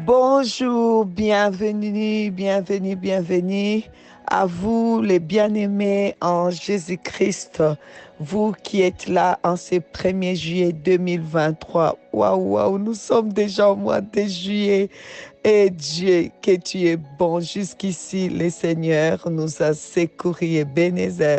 Bonjour, bienvenue, bienvenue, bienvenue à vous les bien-aimés en Jésus-Christ, vous qui êtes là en ce 1er juillet 2023. Waouh, waouh, nous sommes déjà au mois de juillet. Et Dieu, que tu es bon. Jusqu'ici, le Seigneur nous a secourus et bénézés.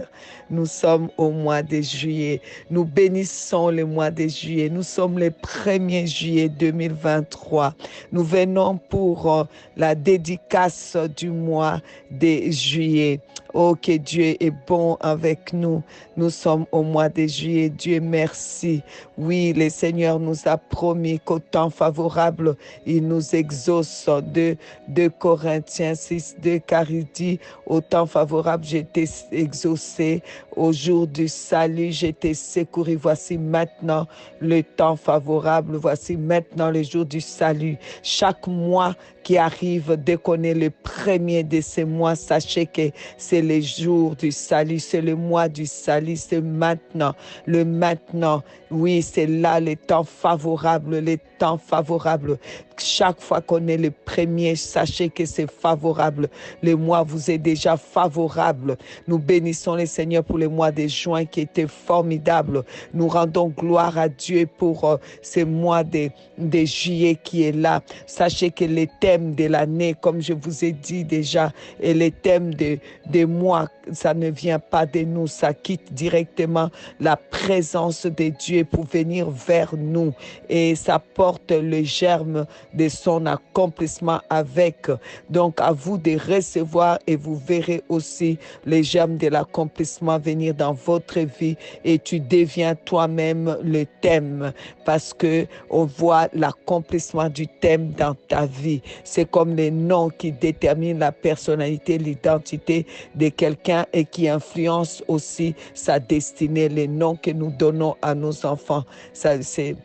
Nous sommes au mois de juillet. Nous bénissons le mois de juillet. Nous sommes le 1er juillet 2023. Nous venons pour la dédicace du mois de juillet. Oh, que Dieu est bon avec nous. Nous sommes au mois de juillet. Dieu merci. Oui, le Seigneur nous a promis qu'au temps favorable, il nous exauce. 2 Corinthiens 6, 2, car il dit, au temps favorable, j'étais exaucé. Au jour du salut, j'étais secouru. Voici maintenant le temps favorable. Voici maintenant le jour du salut. Chaque mois qui arrive, dès qu'on est le premier de ces mois, sachez que c'est le jour du salut, c'est le mois du salut, c'est maintenant, le maintenant. Oui, c'est là le temps favorable, le temps favorable. Chaque fois qu'on est le premier, sachez que c'est favorable. Le mois vous est déjà favorable. Nous bénissons le Seigneur pour le mois de juin qui était formidable. Nous rendons gloire à Dieu pour ce mois de juillet qui est là. Sachez que les thèmes de l'année, comme je vous ai dit déjà, et les thèmes des mois, ça ne vient pas de nous, ça quitte directement la présence de Dieu pour venir vers nous. Et ça porte le germe de son accomplissement avec. Donc, à vous de recevoir et vous verrez aussi les germes de l'accomplissement venir dans votre vie et tu deviens toi-même le thème parce que on voit l'accomplissement du thème dans ta vie. C'est comme les noms qui déterminent la personnalité, l'identité de quelqu'un et qui influencent aussi sa destinée, les noms que nous donnons à nos enfants. Ça, c'est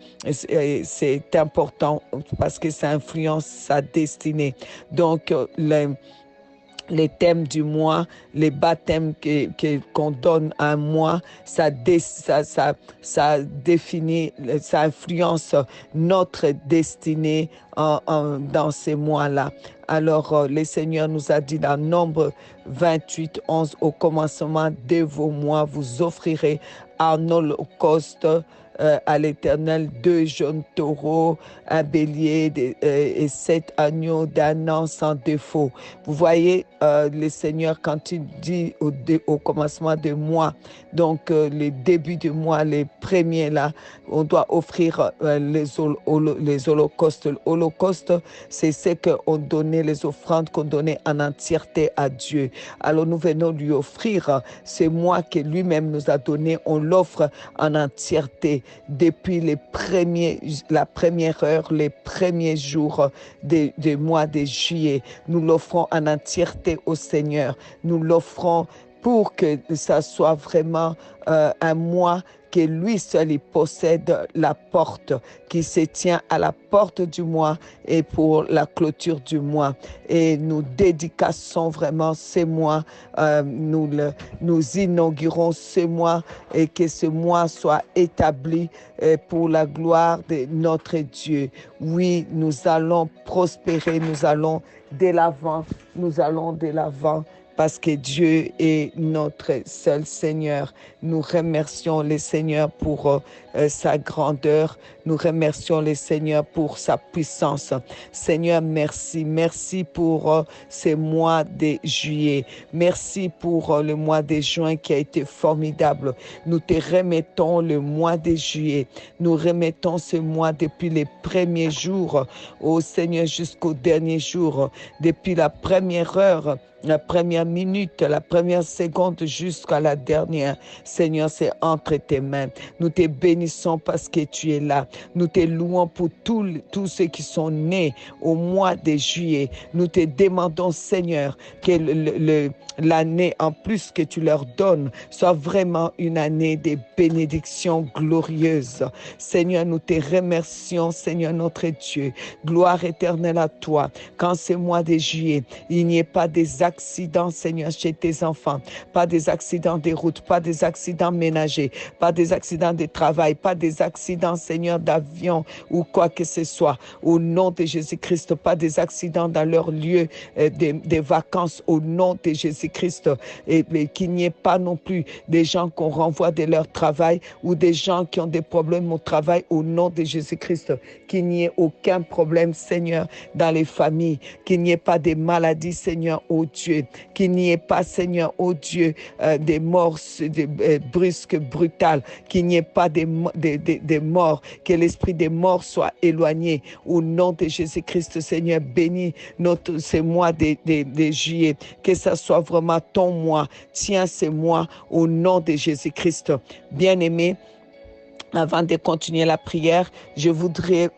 important parce que ça influence sa destinée. Donc, les thèmes du mois, les baptêmes qu'on donne à un mois, ça définit, ça influence notre destinée dans ces mois-là. Alors, le Seigneur nous a dit dans Nombre 28, 11, au commencement de vos mois, vous offrirez un holocauste à l'Éternel 2 jeunes taureaux, un bélier et 7 agneaux d'un an sans défaut. Vous voyez, le Seigneur, quand il dit au commencement de mois, donc les débuts du mois, les premiers là, on doit offrir les holocaustes. L'holocauste, c'est ce qu'on donnait, les offrandes qu'on donnait en entièreté à Dieu. Alors nous venons lui offrir ce mois que lui-même nous a donné, on l'offre en entièreté depuis la première heure, les premiers jours des mois de juillet. Nous l'offrons en entièreté au Seigneur. Nous l'offrons pour que ça soit vraiment un mois que lui seul il possède la porte, qui se tient à la porte du mois et pour la clôture du mois. Et nous dédicassons vraiment ces mois, nous inaugurons ce mois et que ce mois soit établi pour la gloire de notre Dieu. Oui, nous allons prospérer, nous allons de l'avant, nous allons de l'avant. Parce que Dieu est notre seul Seigneur. Nous remercions le Seigneur pour sa grandeur. Nous remercions le Seigneur pour sa puissance. Seigneur, merci. Merci pour ces mois de juillet. Merci pour le mois de juin qui a été formidable. Nous te remettons le mois de juillet. Nous remettons ce mois depuis les premiers jours au Seigneur jusqu'au dernier jour. Depuis la première heure, la première minute, la première seconde jusqu'à la dernière. Seigneur, c'est entre tes mains. Nous te bénissons parce que tu es là. Nous te louons pour tous ceux qui sont nés au mois de juillet. Nous te demandons, Seigneur, que l'année en plus que tu leur donnes soit vraiment une année de bénédictions glorieuses. Seigneur, nous te remercions, Seigneur notre Dieu. Gloire éternelle à toi. Qu'en ce mois de juillet, il n'y ait pas des accidents, Seigneur, chez tes enfants, pas des accidents de route, pas des accidents ménagers, pas des accidents de travail, travail, pas des accidents, Seigneur, d'avion ou quoi que ce soit. Au nom de Jésus-Christ, pas des accidents dans leur lieu des vacances, au nom de Jésus-Christ. Et qu'il n'y ait pas non plus des gens qu'on renvoie de leur travail ou des gens qui ont des problèmes au travail, au nom de Jésus-Christ. Qu'il n'y ait aucun problème, Seigneur, dans les familles. Qu'il n'y ait pas de maladies, Seigneur, oh Dieu. Qu'il n'y ait pas, Seigneur, oh Dieu, des morts brusques, brutales. Qu'il n'y ait pas des morts. Que l'esprit des morts soit éloigné. Au nom de Jésus-Christ, Seigneur, bénis ces mois de juillet. Que ça soit vraiment ton mois. Tiens ces mois au nom de Jésus-Christ. Bien-aimés, avant de continuer la prière, je voudrais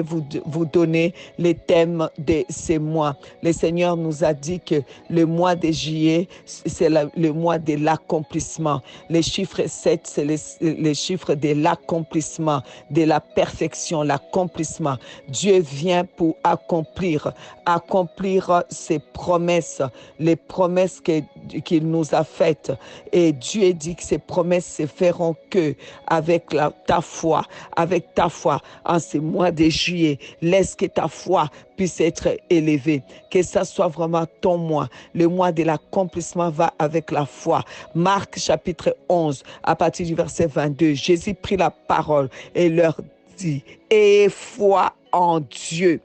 vous donner les thèmes de ces mois. Le Seigneur nous a dit que le mois de juillet, c'est le mois de l'accomplissement. Les chiffres 7, c'est les chiffres de l'accomplissement, de la perfection, l'accomplissement. Dieu vient pour accomplir ses promesses, les promesses qu'il nous a faites. Et Dieu dit que ces promesses se feront que avec ta foi en ce mois de juillet. Laisse que ta foi puisse être élevée. Que ça soit vraiment ton mois. Le mois de l'accomplissement va avec la foi. Marc chapitre 11, à partir du verset 22, Jésus prit la parole et leur dit, ayez foi en Dieu.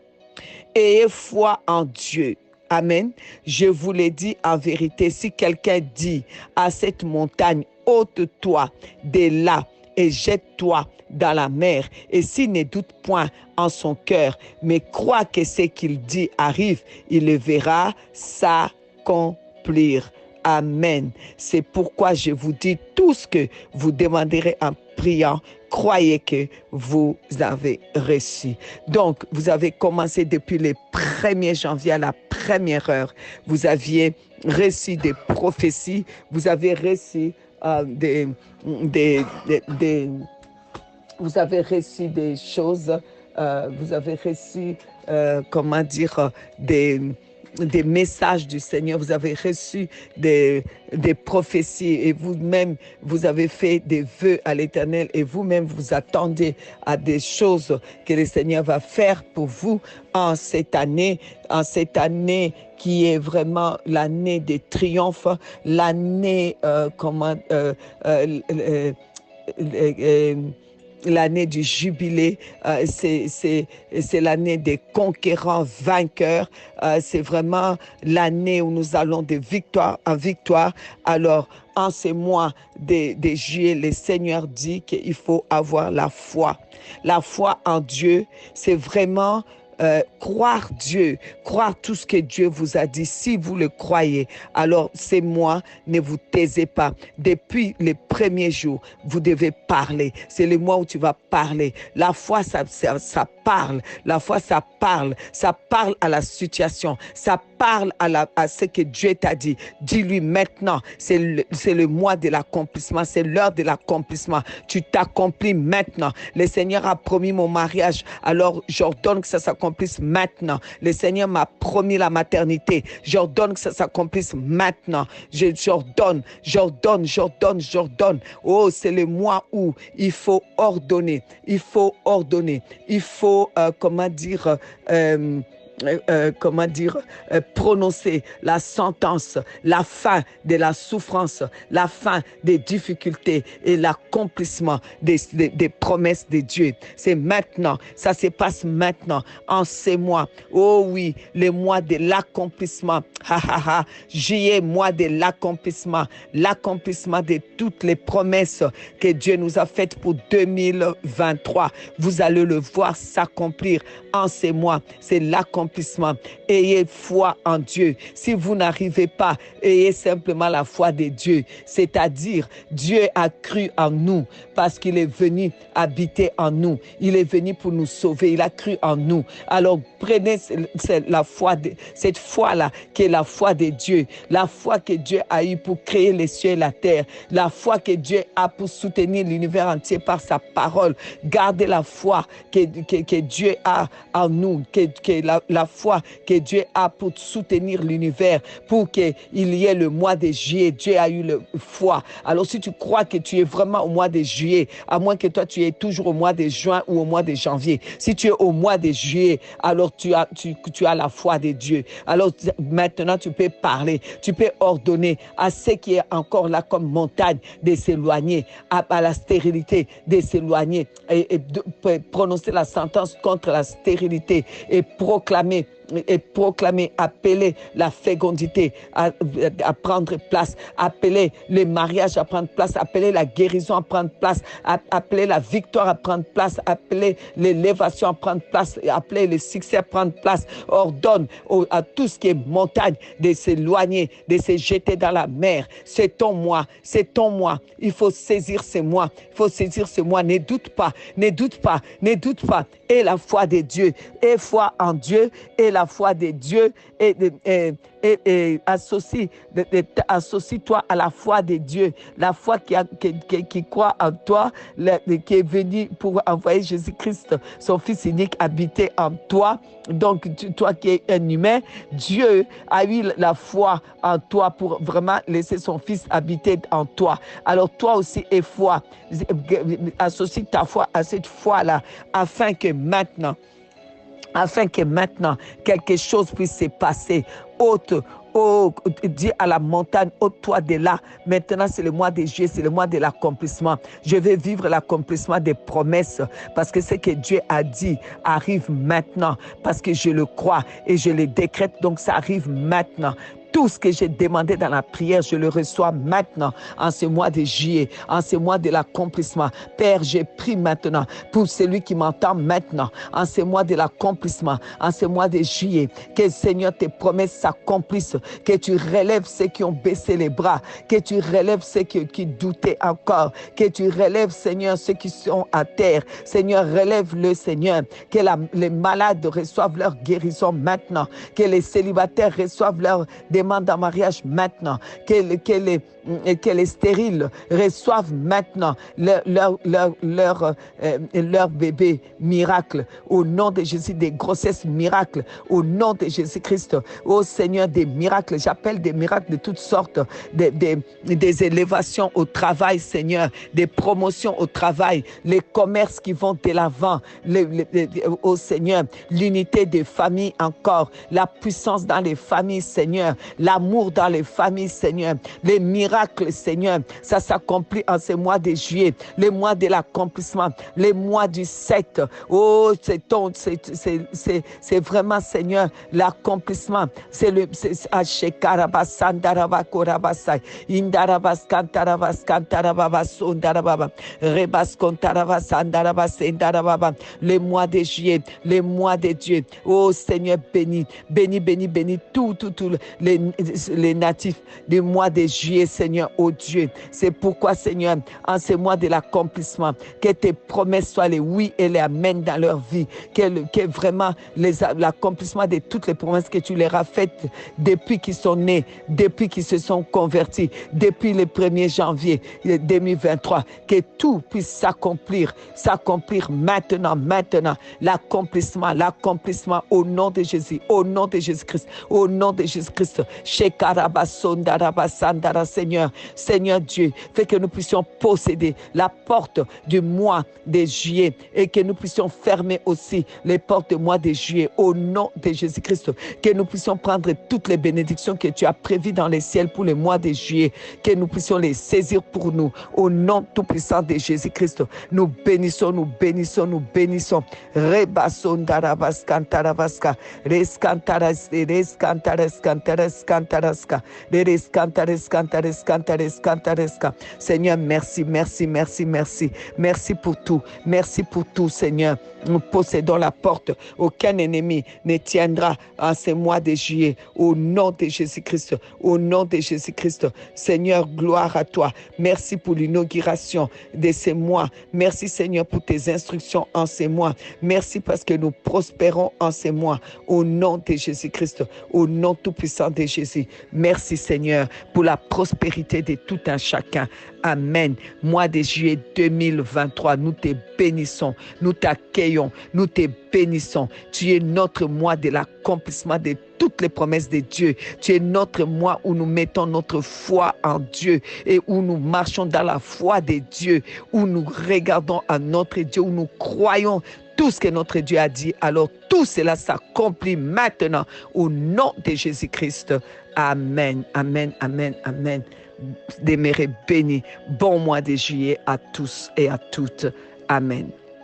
Ayez foi en Dieu. Amen. Je vous l'ai dit en vérité, si quelqu'un dit à cette montagne, ôte-toi de là et jette-toi dans la mer. Et s'il ne doute point en son cœur, mais croit que ce qu'il dit arrive, il le verra s'accomplir. Amen. C'est pourquoi je vous dis tout ce que vous demanderez en priant, croyez que vous avez reçu. Donc, vous avez commencé depuis le 1er janvier à la première heure. Vous aviez reçu des prophéties, vous avez reçu vous avez reçu des choses, vous avez reçu, des messages du Seigneur, vous avez reçu des prophéties et vous-même, vous avez fait des vœux à l'Éternel et vous-même, vous attendez à des choses que le Seigneur va faire pour vous en cette année qui est vraiment l'année des triomphes, l'année, l'année du jubilé, c'est l'année des conquérants vainqueurs, c'est vraiment l'année où nous allons de victoire en victoire. Alors, en ces mois de juillet, le Seigneur dit qu'il faut avoir la foi. La foi en Dieu, c'est vraiment croire Dieu, croire tout ce que Dieu vous a dit. Si vous le croyez, alors ces mois, ne vous taisez pas. Depuis les premiers jours, vous devez parler. C'est le mois où tu vas parler. La foi, ça parle. La foi, ça parle. Ça parle à la situation. Ça parle à ce que Dieu t'a dit. Dis-lui maintenant, c'est le mois de l'accomplissement. C'est l'heure de l'accomplissement. Tu t'accomplis maintenant. Le Seigneur a promis mon mariage. Alors, j'ordonne que ça s'accomplisse maintenant. Le Seigneur m'a promis la maternité. J'ordonne que ça s'accomplisse maintenant. J'ordonne. Oh, c'est le mois où il faut ordonner. Il faut prononcer la sentence, la fin de la souffrance, la fin des difficultés et l'accomplissement des promesses de Dieu. C'est maintenant, ça se passe maintenant, en ces mois. Oh oui, le mois de l'accomplissement. Juillet, mois de l'accomplissement de toutes les promesses que Dieu nous a faites pour 2023. Vous allez le voir s'accomplir en ces mois. C'est l'accomplissement. Ayez foi en Dieu. Si vous n'arrivez pas, ayez simplement la foi de Dieu. C'est-à-dire, Dieu a cru en nous parce qu'il est venu habiter en nous. Il est venu pour nous sauver. Il a cru en nous. Alors, prenez cette foi-là qui est la foi de Dieu. La foi que Dieu a eue pour créer les cieux et la terre. La foi que Dieu a pour soutenir l'univers entier par sa parole. Gardez la foi que Dieu a en nous, que la foi que Dieu a pour soutenir l'univers, pour qu'il y ait le mois de juillet. Dieu a eu le foi. Alors si tu crois que tu es vraiment au mois de juillet, à moins que toi tu es toujours au mois de juin ou au mois de janvier, si tu es au mois de juillet, alors tu as la foi de Dieu. Alors maintenant tu peux parler, tu peux ordonner à ce qui est encore là comme montagne de s'éloigner, à la stérilité de s'éloigner et de prononcer la sentence contre la stérilité et proclamer, appeler la fécondité à prendre place, appeler le mariage à prendre place, appeler la guérison à prendre place, appeler la victoire à prendre place, appeler l'élévation à prendre place, appeler le succès à prendre place. Ordonne à tout ce qui est montagne de s'éloigner, de se jeter dans la mer. C'est ton mois, c'est ton mois. Il faut saisir ce mois, il faut saisir ce mois. Ne doute pas, ne doute pas, ne doute pas. Et la foi de Dieu, et foi en Dieu, et la foi de Dieu, et associe-toi à la foi de Dieu, la foi qui croit en toi, qui est venue pour envoyer Jésus-Christ, son Fils unique, habiter en toi. Donc, toi qui es un humain, Dieu a eu la foi en toi pour vraiment laisser son Fils habiter en toi. Alors, toi aussi, aie foi. Associe ta foi à cette foi-là, afin que maintenant, quelque chose puisse se passer. Dis à la montagne, ôte-toi de là. Maintenant, c'est le mois de juillet, c'est le mois de l'accomplissement. Je vais vivre l'accomplissement des promesses parce que ce que Dieu a dit arrive maintenant, parce que je le crois et je le décrète, donc ça arrive maintenant. Tout ce que j'ai demandé dans la prière, je le reçois maintenant, en ce mois de juillet, en ce mois de l'accomplissement. Père, j'ai pris maintenant pour celui qui m'entend maintenant, en ce mois de l'accomplissement, en ce mois de juillet, que Seigneur, tes promesses s'accomplissent, que tu relèves ceux qui ont baissé les bras, que tu relèves ceux qui doutaient encore, que tu relèves, Seigneur, ceux qui sont à terre. Seigneur, relève-le, Seigneur, que les malades reçoivent leur guérison maintenant, que les célibataires reçoivent leur demande en mariage maintenant, que les stériles reçoivent maintenant leur bébé miracle, au nom de Jésus, des grossesses miracles, au nom de Jésus-Christ. Oh Seigneur, des miracles, j'appelle des miracles de toutes sortes, des élévations au travail, Seigneur, des promotions au travail, les commerces qui vont de l'avant, oh Seigneur, l'unité des familles encore, la puissance dans les familles, Seigneur, l'amour dans les familles, Seigneur, les miracles, Seigneur, ça s'accomplit en ce mois de juillet, les mois de l'accomplissement, les mois du 7. Oh, c'est vraiment, Seigneur, l'accomplissement. C'est le les mois de juillet, les mois de Dieu. Oh Seigneur, bénis tous les natifs du mois de juillet, Seigneur, oh Dieu. C'est pourquoi, Seigneur, en ce mois de l'accomplissement, que tes promesses soient les oui et les amen dans leur vie, que vraiment l'accomplissement de toutes les promesses que tu leur as faites depuis qu'ils sont nés, depuis qu'ils se sont convertis, depuis le 1er janvier 2023, que tout puisse s'accomplir maintenant, l'accomplissement au nom de Jésus, au nom de Jésus-Christ, au nom de Jésus-Christ. Seigneur Dieu, fais que nous puissions posséder la porte du mois de juillet et que nous puissions fermer aussi les portes du mois de juillet au nom de Jésus-Christ, que nous puissions prendre toutes les bénédictions que tu as prévues dans les ciels pour le mois de juillet, que nous puissions les saisir pour nous au nom tout-puissant de Jésus-Christ. Nous bénissons. Seigneur, merci. Merci pour tout. Merci pour tout, Seigneur. Nous possédons la porte. Aucun ennemi ne tiendra en ce mois de juillet. Au nom de Jésus-Christ. Au nom de Jésus-Christ. Seigneur, gloire à toi. Merci pour l'inauguration de ces mois. Merci, Seigneur, pour tes instructions en ces mois. Merci parce que nous prospérons en ces mois. Au nom de Jésus-Christ. Au nom tout-puissant de Jésus. Merci, Seigneur, pour la prospérité mérité de tout un chacun. Amen. Mois de juillet 2023, nous te bénissons, nous t'accueillons, nous te bénissons. Tu es notre mois de l'accomplissement de toutes les promesses de Dieu. Tu es notre mois où nous mettons notre foi en Dieu et où nous marchons dans la foi de Dieu, où nous regardons à notre Dieu, où nous croyons tout ce que notre Dieu a dit. Alors tout cela s'accomplit maintenant au nom de Jésus-Christ. Amen, amen, amen, amen. Demeurez bénis. Bon mois de juillet à tous et à toutes. Amen.